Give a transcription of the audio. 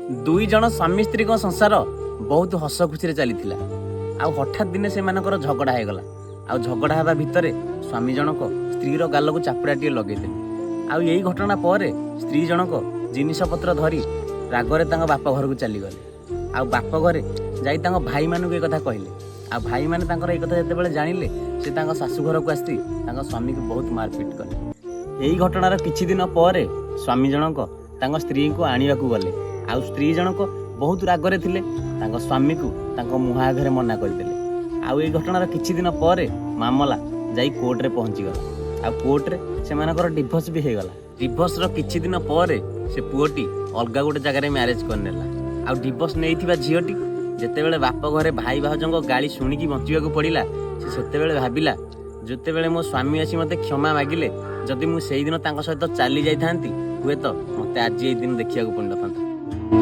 दुई जन स्वामी स्त्री संसार बहुत हस खुशी चली हठात दिने से झगड़ा होगला। आ झगड़ा हवा भितर स्वामी जनक स्त्री गाल को चापुड़ाटे लगेदे। आई घटना पर स्त्री जनक जिनपतर धरी रागरे बाप घर को चलीगले। आ बाप घरे जाई भाई मानू ये कथा कहले। आ भाई मैंने ये कथा जिते जानिले से शाशु घर को आसी स्वामी को बहुत मारपिट कले। यही घटनार किछि दिन पर स्वामी जनक स्त्री को आने को गले। आ स्त्री जनक बहुत रागरे थिले स्वामी को मुहा आगे मना करदेले। आउ ये घटनार किछि दिन पर मामला जाई कोर्ट रे पहुंची गला। आ कोर्ट रे से डिभोर्स भी हो गला। डिभोर्स रो किछि दिन पर से पुओटी अलगा गोटे जगह मैरेज करनेला। आ डिभोर्स नहीं झीटी जितेबाला बाप घरे भाई भाउजों गाली शुणिकी बंचा पड़ा से भाविला जितेबाला मो स्वामी आसी मत क्षमा मागिले जदि मुझे दिन सहित चली जाती हुए तो मत आज ये दिन देखा पड़ न था।